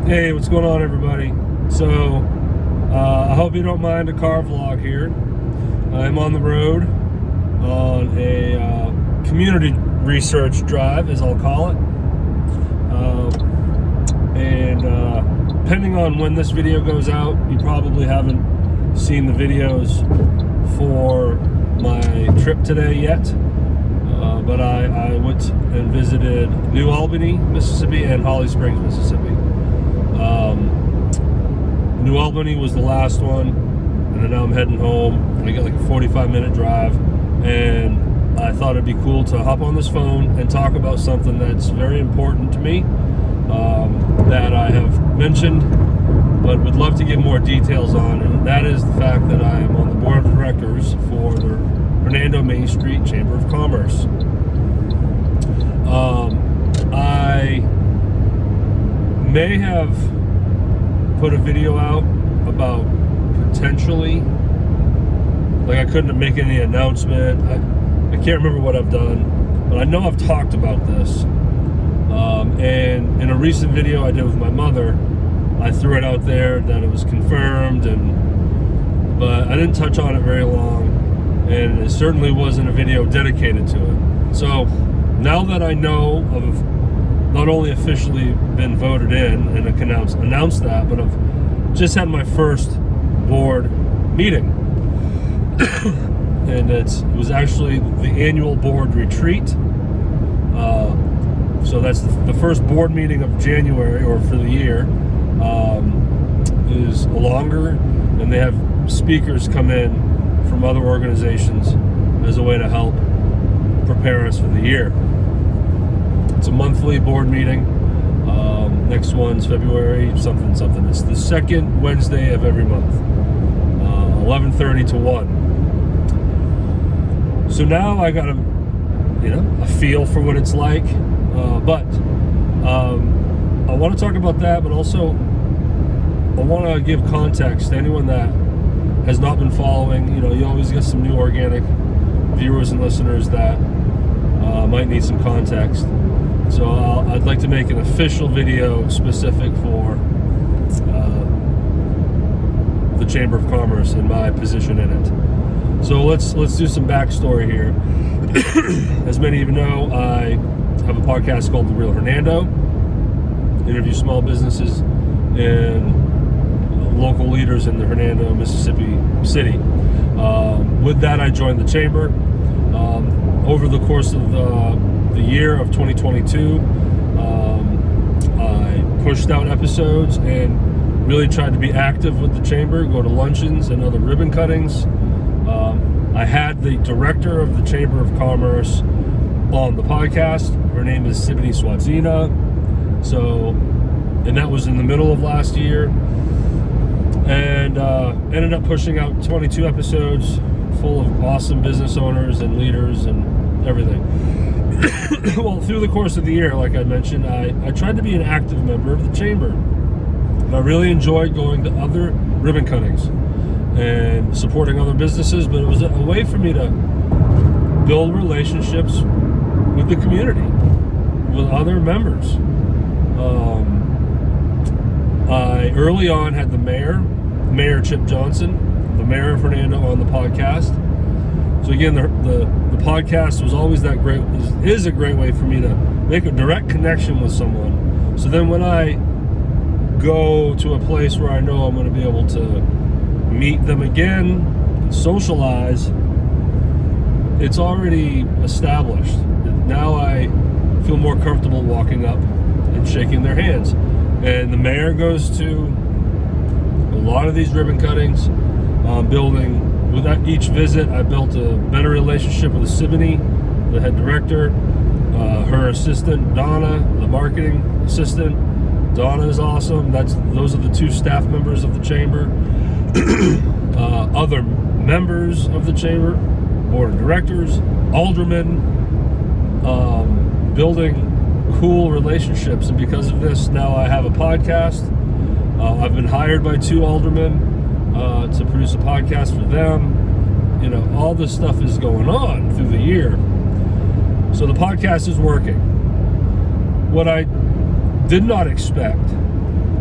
Hey, what's going on, everybody? So, I hope you don't mind a car vlog here. I'm on the road on a community research drive, as I'll call it. Depending on when this video goes out, you probably haven't seen the videos for my trip today yet. But I went and visited New Albany, Mississippi, and Holly Springs, Mississippi. New Albany was the last one, and then now I'm heading home. I got like a 45-minute drive, and I thought it'd be cool to hop on this phone and talk about something that's very important to me, that I have mentioned, but would love to give more details on, and that is the fact that I am on the board of directors for the Hernando Main Street Chamber of Commerce. I may have put a video out about potentially, like I couldn't make any announcement. I can't remember what I've done, but I know I've talked about this. And in a recent video I did with my mother, I threw it out there that it was confirmed, but I didn't touch on it very long, and it certainly wasn't a video dedicated to it. So now that I know of not only officially been voted in and announced that, but I've just had my first board meeting. And it was actually the annual board retreat. So that's the first board meeting of January, or for the year, is longer, and they have speakers come in from other organizations as a way to help prepare us for the year. It's a monthly board meeting. Next one's February something. It's the second Wednesday of every month, 11:30 to 1. So now I got a feel for what it's like. But I want to talk about that, but also I want to give context to anyone that has not been following. You always get some new organic viewers and listeners that might need some context. So I'd like to make an official video specific for the Chamber of Commerce and my position in it. So let's do some backstory here. As many of you know, I have a podcast called The Real Hernando. Interview small businesses and local leaders in the Hernando, Mississippi city. With that, I joined the chamber. Over the course of the year of 2022, I pushed out episodes and really tried to be active with the chamber, go to luncheons and other ribbon cuttings. I had the director of the Chamber of Commerce on the podcast. Her name is Sibini Swatzina. And that was in the middle of last year. And ended up pushing out 22 episodes full of awesome business owners and leaders and everything. Well, through the course of the year, like I mentioned, I tried to be an active member of the chamber. I really enjoyed going to other ribbon cuttings and supporting other businesses, but it was a way for me to build relationships with the community, with other members. I early on had the Mayor Chip Johnson, the mayor of Hernando, on the podcast. So again, the podcast was always is a great way for me to make a direct connection with someone. So then when I go to a place where I know I'm going to be able to meet them again and socialize, it's already established. Now I feel more comfortable walking up and shaking their hands. And the mayor goes to a lot of these ribbon cuttings. With each visit, I built a better relationship with Sibini, the head director, her assistant Donna, the marketing assistant. Donna is awesome. Those are the two staff members of the chamber. Other members of the chamber, board of directors, aldermen, building cool relationships. And because of this, now I have a podcast. I've been hired by two aldermen to produce a podcast for them. All this stuff is going on through the year. So the podcast is working. What I did not expect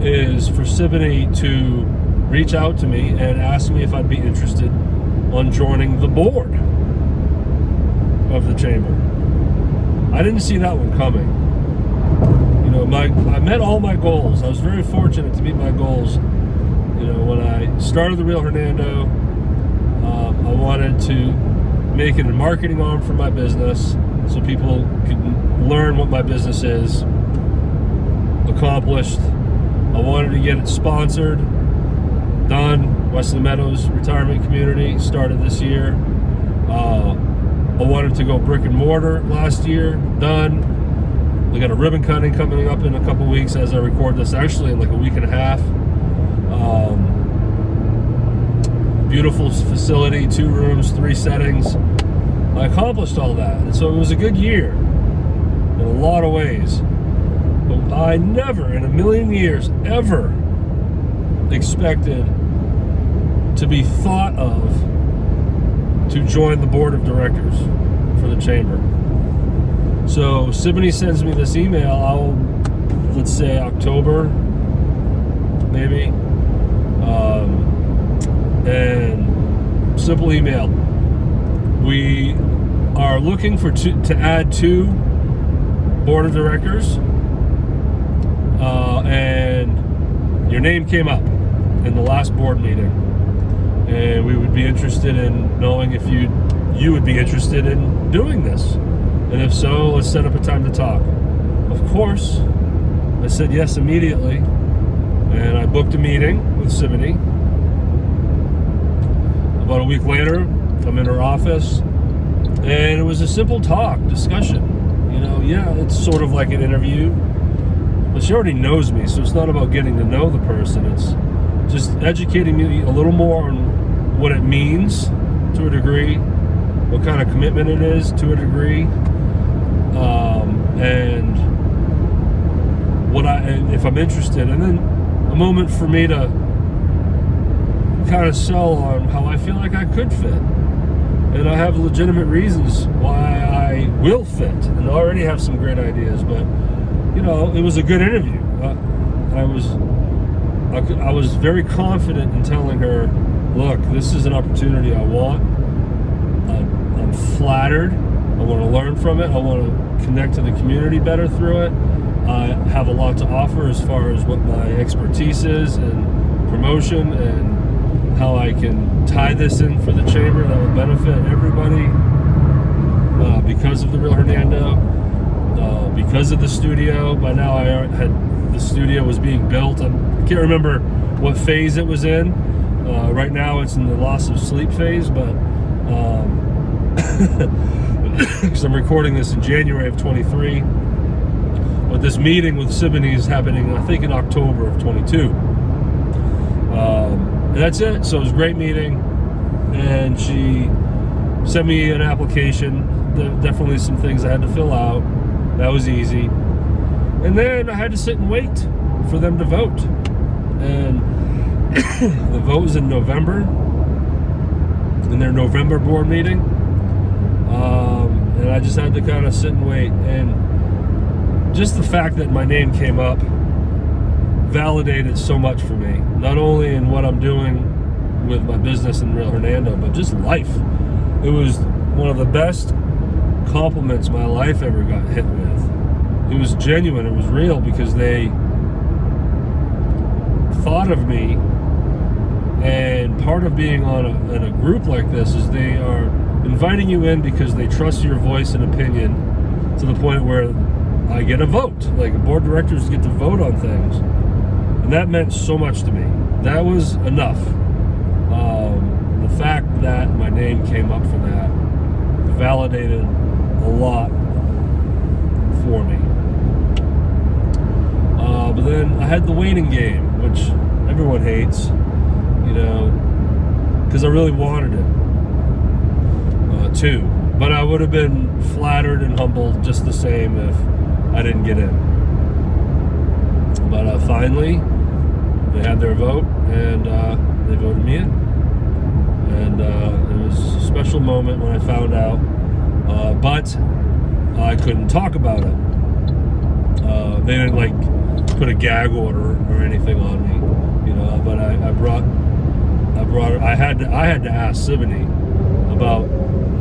is for Siboney to reach out to me and ask me if I'd be interested on joining the board of the chamber. I didn't see that one coming. You know, I met all my goals. I was very fortunate to meet my goals. You know, when I started the Real Hernando, I wanted to make it a marketing arm for my business so people could learn what my business is. Accomplished. I wanted to get it sponsored. Done. Wesley Meadows Retirement Community started this year. I wanted to go brick and mortar last year. Done. We got a ribbon cutting coming up in a couple weeks as I record this. Actually, in like a week and a half. Beautiful facility, 2 rooms, 3 settings. I accomplished all that. And so it was a good year in a lot of ways. But I never in a million years ever expected to be thought of to join the board of directors for the chamber. So Siboney sends me this email, let's say October, maybe, and simple email. We are looking to add 2 board of directors, and your name came up in the last board meeting, and we would be interested in knowing if you would be interested in doing this, and if so, let's set up a time to talk. Of course, I said yes immediately, and I booked a meeting with Siboney. About a week later, I'm in her office, and it was a simple discussion. You know, yeah, it's sort of like an interview, but she already knows me, so it's not about getting to know the person. It's just educating me a little more on what it means to a degree, what kind of commitment it is to a degree, and if I'm interested, and then a moment for me to kind of sell on how I feel like I could fit, and I have legitimate reasons why I will fit, and I already have some great ideas. But you know, it was a good interview. I was very confident in telling her, look, this is an opportunity I want. I'm flattered. I want to learn from it. I want to connect to the community better through it. I have a lot to offer as far as what my expertise is and promotion, and how I can tie this in for the chamber that will benefit everybody, because of the Real Hernando, because of the studio. By now the studio was being built. I can't remember what phase it was in. Right now it's in the loss of sleep phase, but because I'm recording this in January of 23, but this meeting with Siboney is happening, I think, in October of 22. And that's it. So it was a great meeting, and she sent me an application. Definitely some things I had to fill out. That was easy. And then I had to sit and wait for them to vote. And the vote was in November, in their November board meeting. And I just had to kind of sit and wait. And just the fact that my name came up validated so much for me, not only in what I'm doing with my business in Real Hernando, but just life. It was one of the best compliments my life ever got hit with. It was genuine, it was real, because they thought of me. And part of being in a group like this is they are inviting you in because they trust your voice and opinion, to the point where I get a vote. Like, board directors get to vote on things. And that meant so much to me. That was enough. The fact that my name came up for that validated a lot for me. But then I had the waiting game, which everyone hates, you know, because I really wanted it too. But I would have been flattered and humbled just the same if I didn't get in. But finally, they had their vote, and they voted me in. And it was a special moment when I found out, but I couldn't talk about it. They didn't put a gag order or anything on me, you know. But I had to ask Siboney about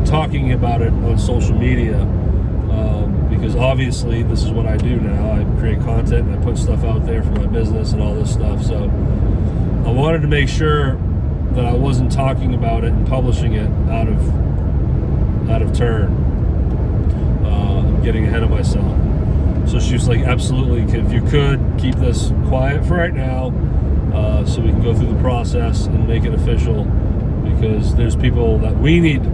talking about it on social media, because obviously this is what I do now. I create content and I put stuff out there for my business and all this stuff. So I wanted to make sure that I wasn't talking about it and publishing it out of turn. I'm getting ahead of myself. So she was like, absolutely, if you could keep this quiet for right now, so we can go through the process and make it official, because there's people that we need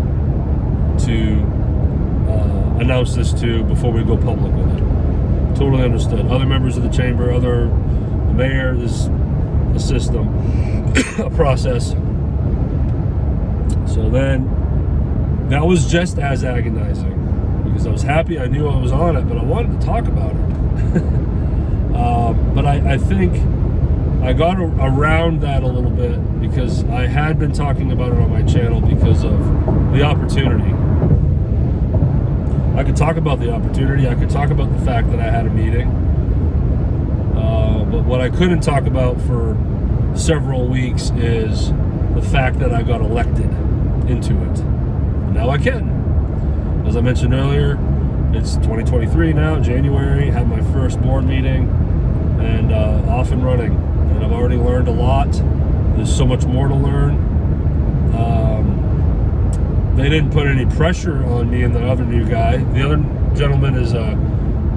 to announce this to before we go public with it. Totally understood. Other members of the chamber, the mayor, there's a system, a process. So then that was just as agonizing, because I was happy I knew I was on it, but I wanted to talk about it. But I think I got around that a little bit, because I had been talking about it on my channel because of the opportunity. I could talk about the opportunity. I could talk about the fact that I had a meeting. But what I couldn't talk about for several weeks is the fact that I got elected into it. Now I can. As I mentioned earlier, it's 2023 now, January, had my first board meeting, and off and running. And I've already learned a lot. There's so much more to learn. They didn't put any pressure on me and the other new guy. The other gentleman is,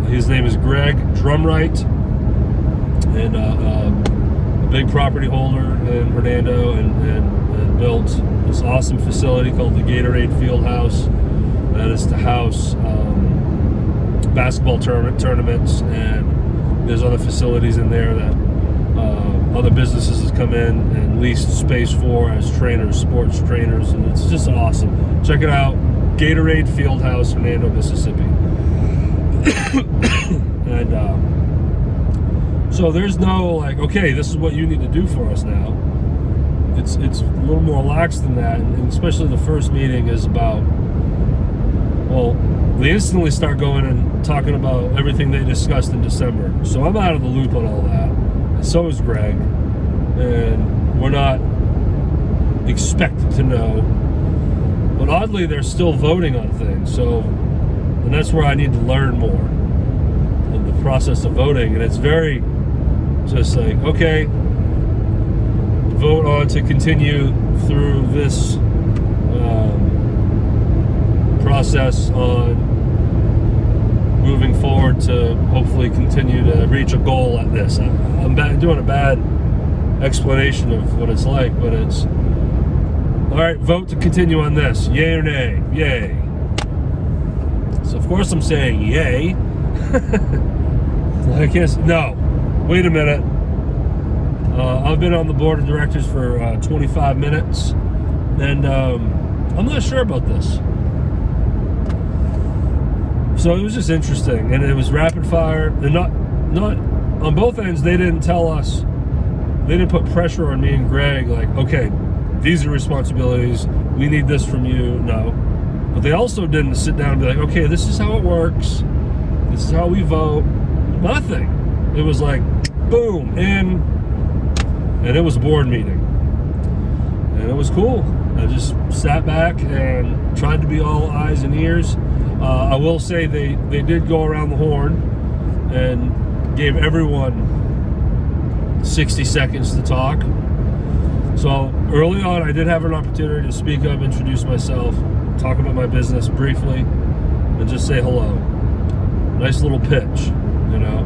his name is Greg Drumright, and a big property holder in Hernando, and built this awesome facility called the Gatorade Fieldhouse. That is to house basketball tournaments, and there's other facilities in there that other businesses have come in and leased space for as trainers, sports trainers, and it's just awesome. Check it out, Gatorade Fieldhouse, Hernando, Mississippi. And so there's no like, okay, this is what you need to do for us now. It's a little more lax than that, and especially the first meeting is about, well, they instantly start going and talking about everything they discussed in December. So I'm out of the loop on all that. And so is Greg. And we're not expected to know. But oddly, they're still voting on things. So, and that's where I need to learn more in the process of voting. And it's very just like, okay, vote on to continue through this process on moving forward to hopefully continue to reach a goal at this. I'm doing a bad explanation of what it's like, but it's all right, vote to continue on this, yay or nay. Yay. So of course I'm saying yay. I guess no, wait a minute. I've been on the board of directors for 25 minutes, and I'm not sure about this. So it was just interesting, and it was rapid fire. And not on both ends. They didn't tell us. They didn't put pressure on me and Greg. Like, okay, these are responsibilities. We need this from you. No, but they also didn't sit down and be like, okay, this is how it works. This is how we vote. Nothing. It was like, boom, in, and it was a board meeting, and it was cool. I just sat back and tried to be all eyes and ears. I will say they did go around the horn and gave everyone 60 seconds to talk. So early on, I did have an opportunity to speak up, introduce myself, talk about my business briefly, and just say hello. Nice little pitch, you know.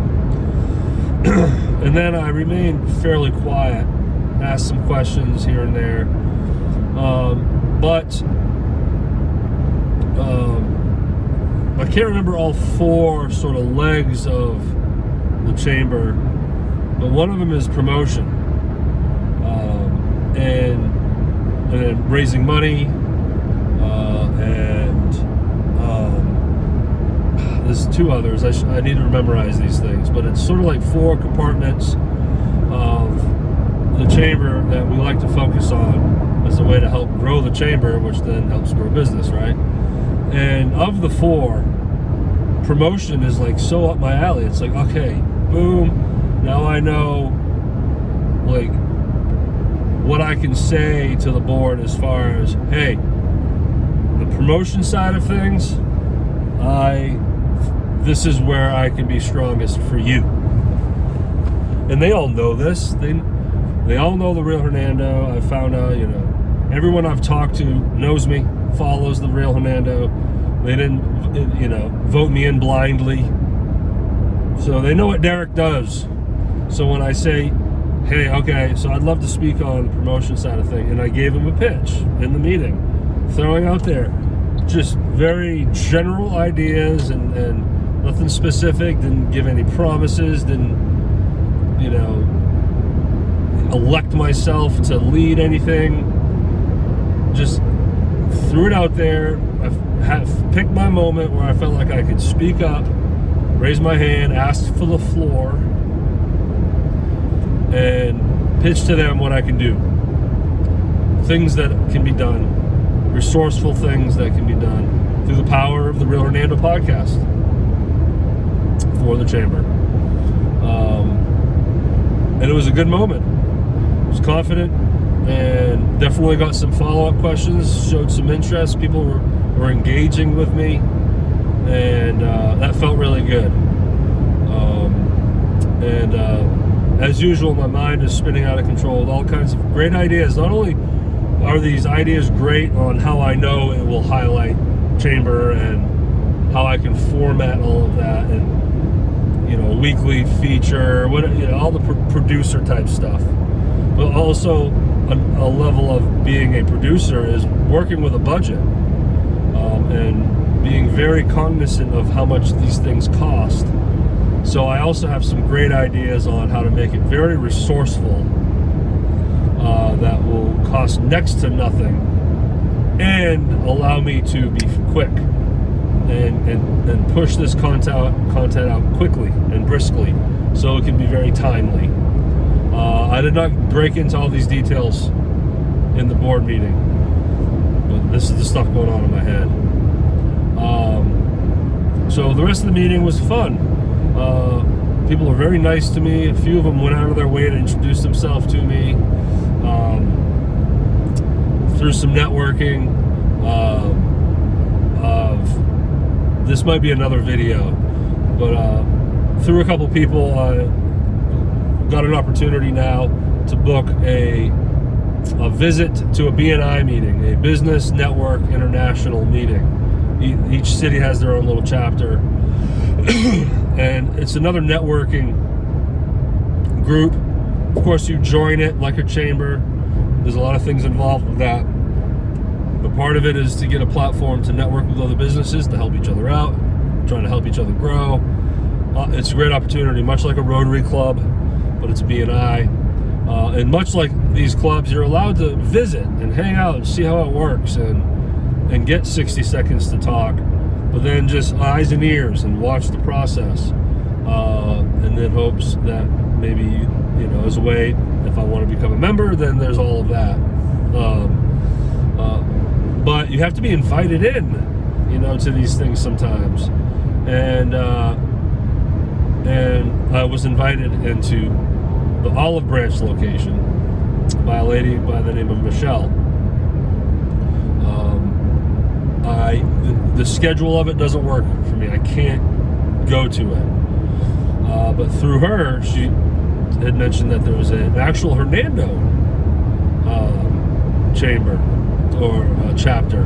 And then I remained fairly quiet, asked some questions here and there. But I can't remember all four sort of legs of the chamber, but one of them is promotion, and raising money, and there's two others. I need to memorize these things, but it's sort of like four compartments of the chamber that we like to focus on as a way to help grow the chamber, which then helps grow business, right? And of the four, promotion is like so up my alley. It's like, okay, boom, Now I know, like, what I can say to the board as far as, hey, the promotion side of things, this is where I can be strongest for you. And they all know this. They all know the real Hernando. I found out, everyone I've talked to knows me, follows the real Hernando. They didn't, vote me in blindly. So they know what Derek does. So when I say, hey, okay, so I'd love to speak on the promotion side of things, and I gave him a pitch in the meeting, throwing out there just very general ideas and nothing specific, didn't give any promises, didn't, elect myself to lead anything, just threw it out there. I picked my moment where I felt like I could speak up, raise my hand, ask for the floor, and pitch to them what I can do. Things that can be done, resourceful things that can be done through the power of the Real Hernando podcast for the chamber. And it was a good moment. I was confident and definitely got some follow-up questions, showed some interest. People were engaging with me, and that felt really good. As usual, my mind is spinning out of control with all kinds of great ideas. Not only are these ideas great on how I know it will highlight chamber and how I can format all of that, and a weekly feature, all the producer type stuff, but also a level of being a producer is working with a budget, and being very cognizant of how much these things cost. So I also have some great ideas on how to make it very resourceful, that will cost next to nothing and allow me to be quick and push this content out quickly and briskly, so it can be very timely. I did not break into all these details in the board meeting, but this is the stuff going on in my head. So the rest of the meeting was fun. People are very nice to me. A few of them went out of their way to introduce themselves to me. Through some networking, this might be another video, but through a couple people, I got an opportunity now to book a visit to a BNI meeting, a Business Network International meeting. Each city has their own little chapter, and it's another networking group. Of course, you join it like a chamber. There's a lot of things involved with that, but part of it is to get a platform to network with other businesses, to help each other out, trying to help each other grow. It's a great opportunity, much like a Rotary Club, but it's a BNI. And much like these clubs, you're allowed to visit and hang out and see how it works, and get 60 seconds to talk, but then just eyes and ears and watch the process, and then hopes that maybe, as a way, if I want to become a member, then there's all of that. But you have to be invited in, to these things sometimes. And I was invited into the Olive Branch location by a lady by the name of Michelle. The schedule of it doesn't work for me. I can't go to it. But through her, she had mentioned that there was an actual Hernando chamber or chapter,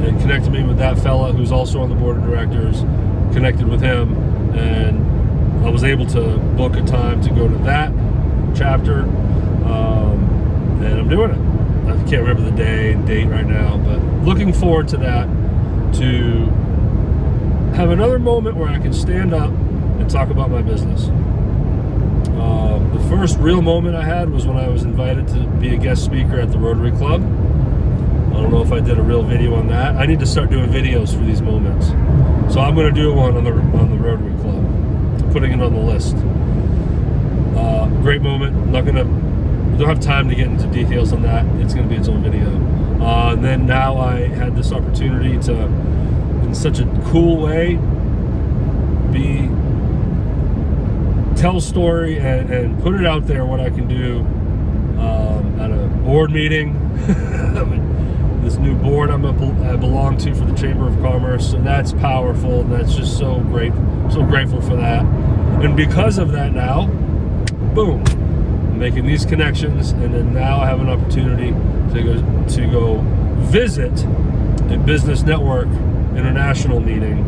and connected me with that fella who's also on the board of directors. Connected with him, and I was able to book a time to go to that chapter, and I'm doing it. I can't remember the day and date right now, but looking forward to that, to have another moment where I can stand up and talk about my business. The first real moment I had was when I was invited to be a guest speaker at the Rotary Club. I don't know if I did a real video on that. I need to start doing videos for these moments. So I'm going to do one on the Rotary Club. I'm putting it on the list. Great moment. Don't have time to get into details on that. It's going to be its own video. And then now I had this opportunity to, in such a cool way, be tell story and put it out there, what I can do at a board meeting. This new board I belong to for the Chamber of Commerce, and that's powerful, and that's just so great, so grateful for that. And because of that now, boom, I'm making these connections, and then now I have an opportunity to go visit a business network international meeting,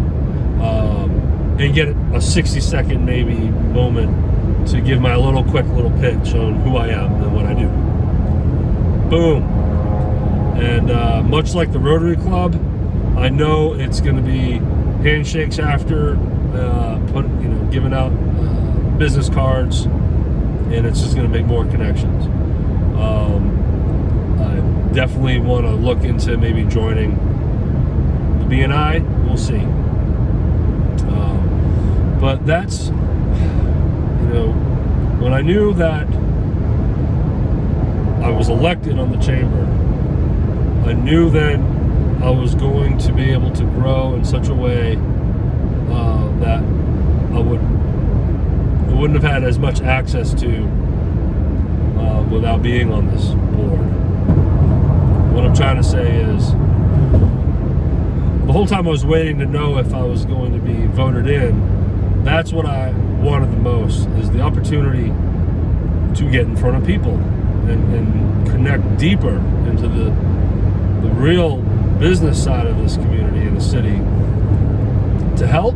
and get a 60-second maybe moment to give my quick little pitch on who I am and what I do. Boom. And much like the Rotary Club, I know it's going to be handshakes after, giving out business cards, and it's just going to make more connections. I definitely want to look into maybe joining the BNI. We'll see. But that's, when I knew that I was elected on the chamber, I knew then I was going to be able to grow in such a way that I wouldn't have had as much access to without being on this board. What I'm trying to say is, the whole time I was waiting to know if I was going to be voted in, that's what I wanted the most, is the opportunity to get in front of people and connect deeper into the real business side of this community and the city, to help,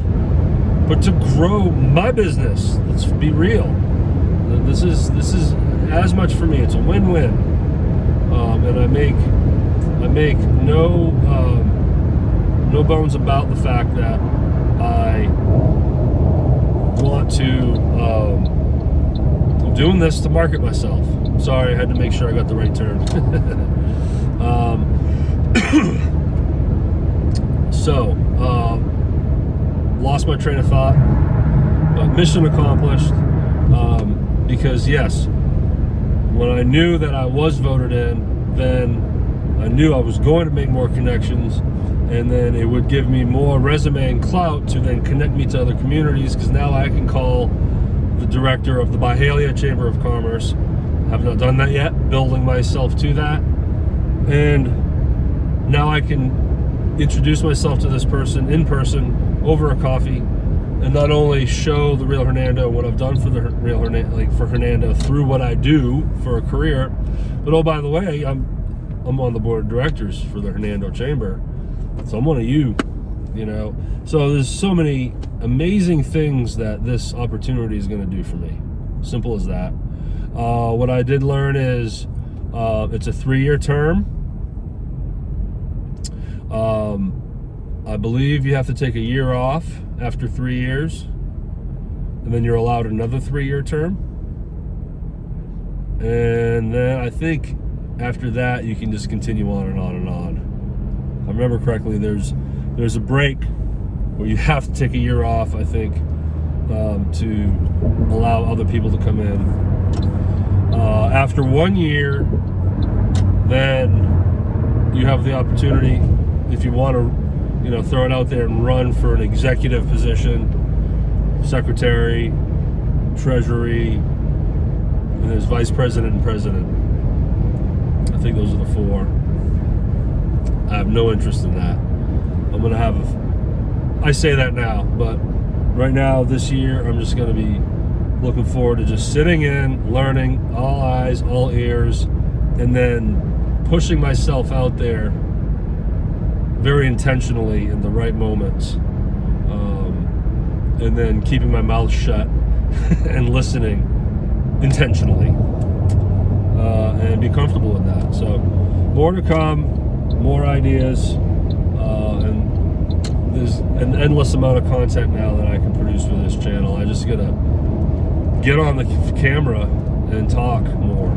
but to grow my business. Let's be real. This is as much for me. It's a win-win, and I make no bones about the fact that I want to. I'm doing this to market myself. Sorry, I had to make sure I got the right term. Lost my train of thought, but mission accomplished. Because yes, when I knew that I was voted in, then I knew I was going to make more connections, and then it would give me more resume and clout to then connect me to other communities, because now I can call the director of the Byhalia Chamber of Commerce. I have not done that yet, building myself to that, and now I can introduce myself to this person in person over a coffee, and not only show the real Hernando what I've done for the real Hernando, for Hernando through what I do for a career, but oh, by the way, I'm on the board of directors for the Hernando Chamber, so I'm one of you, So there's so many amazing things that this opportunity is going to do for me. Simple as that. What I did learn is it's a 3-year term. I believe you have to take a year off after 3 years, and then you're allowed another 3-year term. And then I think after that you can just continue on and on and on. If I remember correctly, there's a break where you have to take a year off, I think, to allow other people to come in. After 1 year, then you have the opportunity, if you want to, throw it out there and run for an executive position, secretary, treasury, and there's vice president and president. I think those are the 4. I have no interest in that. I'm going to have, I say that now, but right now, this year, I'm just going to be looking forward to just sitting in, learning, all eyes, all ears, and then pushing myself out there very intentionally in the right moments, and then keeping my mouth shut and listening intentionally, and be comfortable with that. So more to come, more ideas, and there's an endless amount of content now that I can produce for this channel. I just gotta get on the camera and talk more.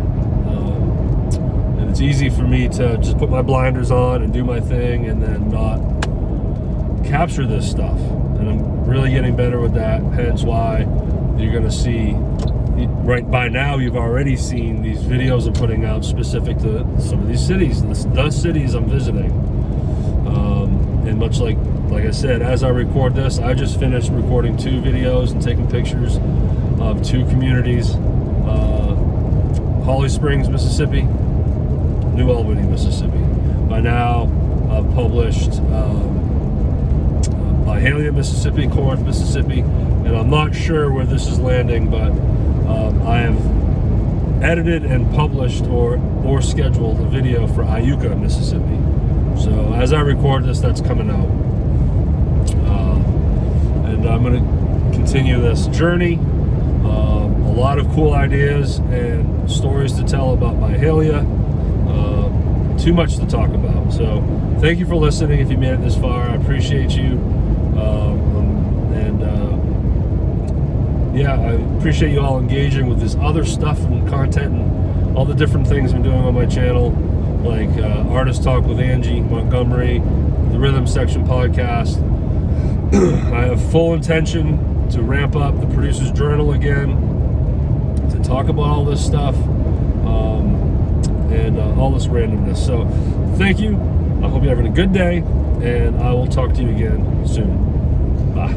And it's easy for me to just put my blinders on and do my thing and then not capture this stuff. And I'm really getting better with that, hence why you're gonna see, right by now you've already seen these videos I'm putting out specific to some of these cities, the cities I'm visiting. And much like I said, as I record this, I just finished recording 2 videos and taking pictures of 2 communities, Holly Springs, Mississippi, New Albany, Mississippi. By now, I've published Byhalia, Mississippi, Corinth, Mississippi, and I'm not sure where this is landing, but I have edited and published or scheduled a video for Iuka, Mississippi. So as I record this, that's coming out. And I'm going to continue this journey. A lot of cool ideas and stories to tell about Byhalia. Too much to talk about. So thank you for listening. If you made it this far, I appreciate you. I appreciate you all engaging with this other stuff and content and all the different things I'm doing on my channel, like Artist Talk with Angie Montgomery, the Rhythm Section podcast. I have full intention to ramp up the Producer's Journal again, to talk about all this stuff and all this randomness. So thank you. I hope you're having a good day, and I will talk to you again soon. Bye.